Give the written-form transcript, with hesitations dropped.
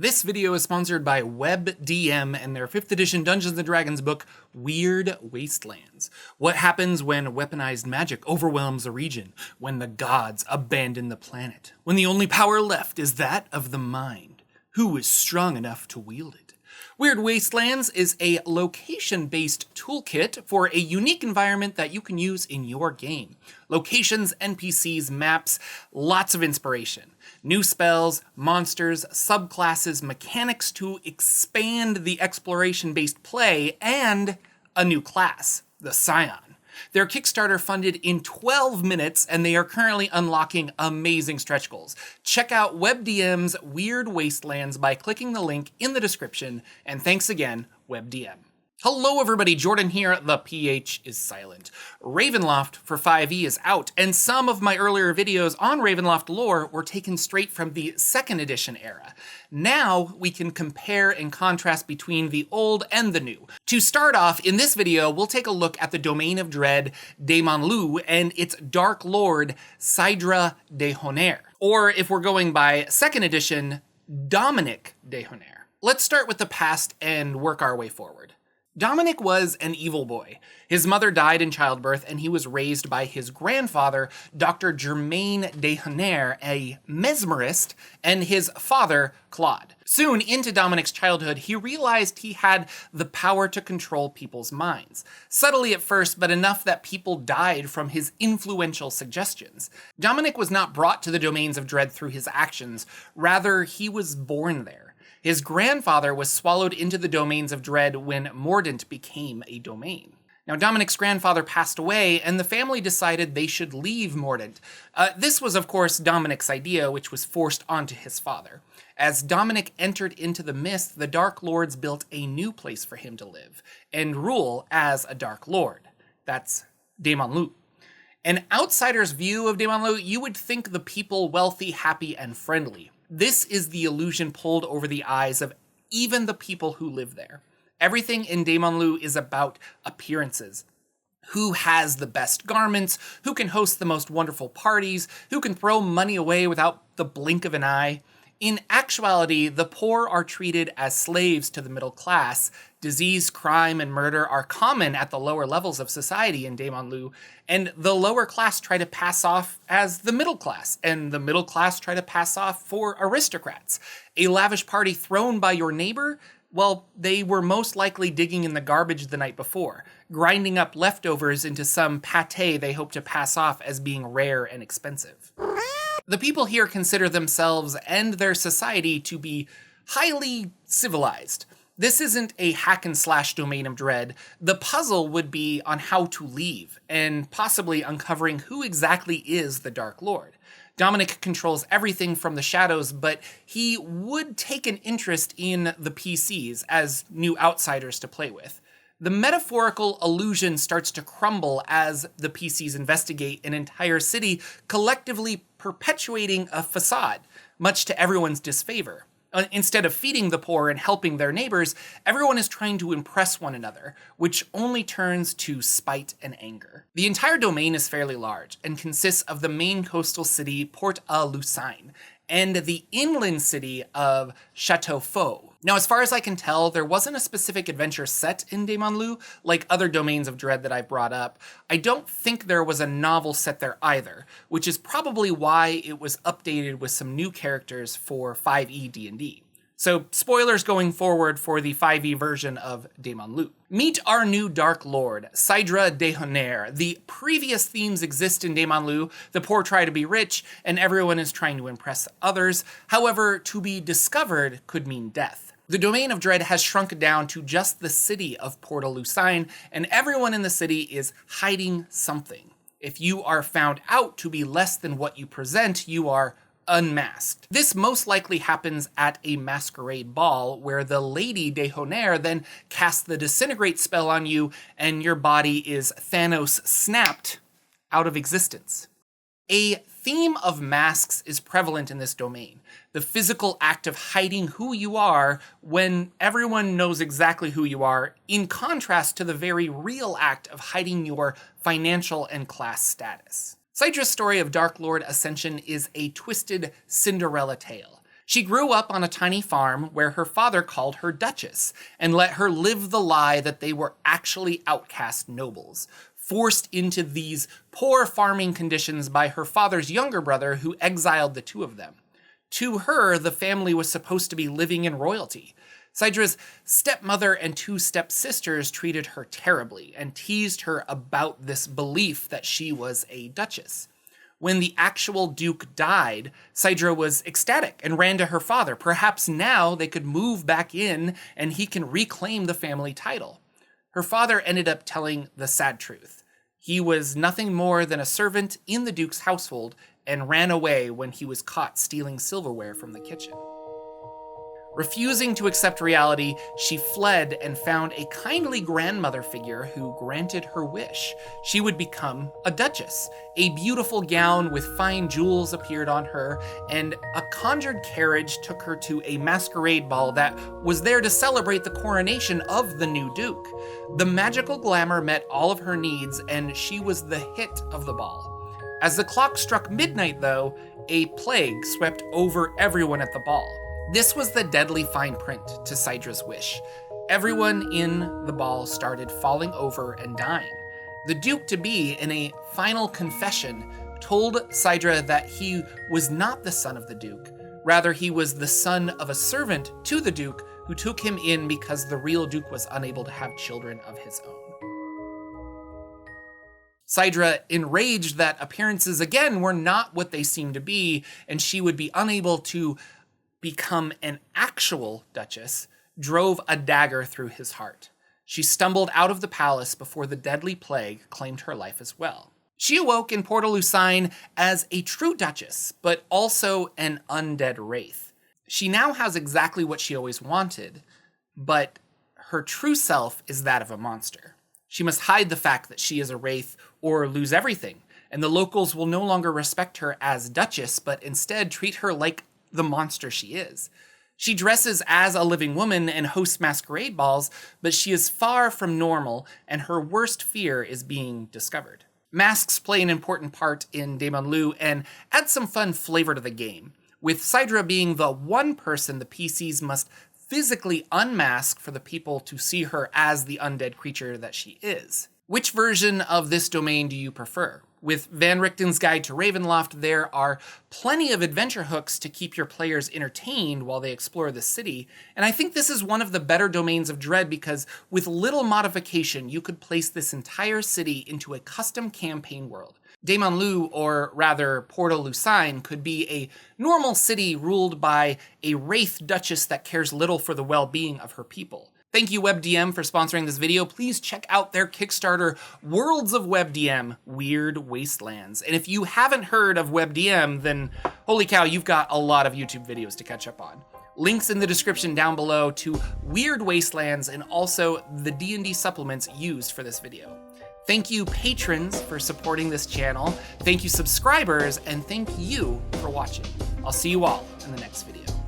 This video is sponsored by WebDM and their 5th edition Dungeons & Dragons book, Weird Wastelands. What happens when weaponized magic overwhelms a region, when the gods abandon the planet, when the only power left is that of the mind? Who is strong enough to wield it? Weird Wastelands is a location-based toolkit for a unique environment that you can use in your game. Locations, NPCs, maps, lots of inspiration. New spells, monsters, subclasses, mechanics to expand the exploration-based play, and a new class, the Scion. Their Kickstarter funded in 12 minutes, and they are currently unlocking amazing stretch goals. Check out WebDM's Weird Wastelands by clicking the link in the description, and thanks again, WebDM. Hello everybody, Jordan here, the PH is silent. Ravenloft for 5e is out, and some of my earlier videos on Ravenloft lore were taken straight from the 2nd edition era. Now we can compare and contrast between the old and the new. To start off, in this video, we'll take a look at the Domain of Dread, Dementlieu, and its Dark Lord, Sidra de Honer. Or if we're going by 2nd edition, Dominic de Honer. Let's start with the past and work our way forward. Dominic was an evil boy. His mother died in childbirth, and he was raised by his grandfather, Dr. Germain de Honer, a mesmerist, and his father, Claude. Soon into Dominic's childhood, he realized he had the power to control people's minds. Subtly at first, but enough that people died from his influential suggestions. Dominic was not brought to the Domains of Dread through his actions, rather he was born there. His grandfather was swallowed into the Domains of Dread when Mordant became a domain. Now, Dominic's grandfather passed away, and the family decided they should leave Mordant. This was, of course, Dominic's idea, which was forced onto his father. As Dominic entered into the mist, the Dark Lords built a new place for him to live, and rule as a Dark Lord. That's Dementlieu. An outsider's view of Dementlieu, you would think the people wealthy, happy, and friendly. This is the illusion pulled over the eyes of even the people who live there. Everything in Dementlieu is about appearances. Who has the best garments, who can host the most wonderful parties, who can throw money away without the blink of an eye. In actuality, the poor are treated as slaves to the middle class. Disease, crime, and murder are common at the lower levels of society in Dementlieu, and the lower class try to pass off as the middle class, and the middle class try to pass off for aristocrats. A lavish party thrown by your neighbor? Well, they were most likely digging in the garbage the night before, grinding up leftovers into some pâté they hope to pass off as being rare and expensive. The people here consider themselves and their society to be highly civilized. This isn't a hack and slash Domain of Dread. The puzzle would be on how to leave, and possibly uncovering who exactly is the Dark Lord. Dominic controls everything from the shadows, but he would take an interest in the PCs as new outsiders to play with. The metaphorical illusion starts to crumble as the PCs investigate an entire city, collectively perpetuating a facade, much to everyone's disfavor. Instead of feeding the poor and helping their neighbors, everyone is trying to impress one another, which only turns to spite and anger. The entire domain is fairly large and consists of the main coastal city, Port-à-Lusine, and the inland city of Château-Faux. Now, as far as I can tell, there wasn't a specific adventure set in Dementlieu, like other Domains of Dread that I brought up. I don't think there was a novel set there either, which is probably why it was updated with some new characters for 5e D&D. So, spoilers going forward for the 5e version of Dementlieu. Meet our new Dark Lord, Sidra de Honer. The previous themes exist in Dementlieu. The poor try to be rich, and everyone is trying to impress others. However, to be discovered could mean death. The Domain of Dread has shrunk down to just the city of Port-à-Lusine, and everyone in the city is hiding something. If you are found out to be less than what you present, you are unmasked. This most likely happens at a masquerade ball, where the Lady de Honer then casts the Disintegrate spell on you, and your body is Thanos snapped out of existence. A theme of masks is prevalent in this domain. The physical act of hiding who you are when everyone knows exactly who you are, in contrast to the very real act of hiding your financial and class status. Sidra's story of Dark Lord Ascension is a twisted Cinderella tale. She grew up on a tiny farm where her father called her Duchess and let her live the lie that they were actually outcast nobles, forced into these poor farming conditions by her father's younger brother who exiled the two of them. To her, the family was supposed to be living in royalty. Sydra's stepmother and two stepsisters treated her terribly and teased her about this belief that she was a duchess. When the actual duke died, Sydra was ecstatic and ran to her father. Perhaps now they could move back in and he can reclaim the family title. Her father ended up telling the sad truth. He was nothing more than a servant in the duke's household and ran away when he was caught stealing silverware from the kitchen. Refusing to accept reality, she fled and found a kindly grandmother figure who granted her wish. She would become a duchess. A beautiful gown with fine jewels appeared on her, and a conjured carriage took her to a masquerade ball that was there to celebrate the coronation of the new duke. The magical glamour met all of her needs, and she was the hit of the ball. As the clock struck midnight, though, a plague swept over everyone at the ball. This was the deadly fine print to Sydra's wish. Everyone in the ball started falling over and dying. The Duke-to-be, in a final confession, told Sydra that he was not the son of the Duke. Rather, he was the son of a servant to the Duke who took him in because the real Duke was unable to have children of his own. Sydra, enraged that appearances again were not what they seemed to be, and she would be unable to become an actual duchess, drove a dagger through his heart. She stumbled out of the palace before the deadly plague claimed her life as well. She awoke in Portalucine as a true duchess, but also an undead wraith. She now has exactly what she always wanted, but her true self is that of a monster. She must hide the fact that she is a wraith or lose everything, and the locals will no longer respect her as duchess, but instead treat her like the monster she is. She dresses as a living woman and hosts masquerade balls, but she is far from normal, and her worst fear is being discovered. Masks play an important part in Dementlieu and add some fun flavor to the game, with Sydra being the one person the PCs must physically unmask for the people to see her as the undead creature that she is. Which version of this domain do you prefer? With Van Richten's Guide to Ravenloft, there are plenty of adventure hooks to keep your players entertained while they explore the city, and I think this is one of the better domains of Dread because with little modification, you could place this entire city into a custom campaign world. Dementlieu, or rather Portalucine, could be a normal city ruled by a wraith duchess that cares little for the well-being of her people. Thank you, WebDM, for sponsoring this video. Please check out their Kickstarter, Worlds of WebDM, Weird Wastelands. And if you haven't heard of WebDM, then holy cow, you've got a lot of YouTube videos to catch up on. Links in the description down below to Weird Wastelands and also the D&D supplements used for this video. Thank you, patrons, for supporting this channel. Thank you, subscribers, and thank you for watching. I'll see you all in the next video.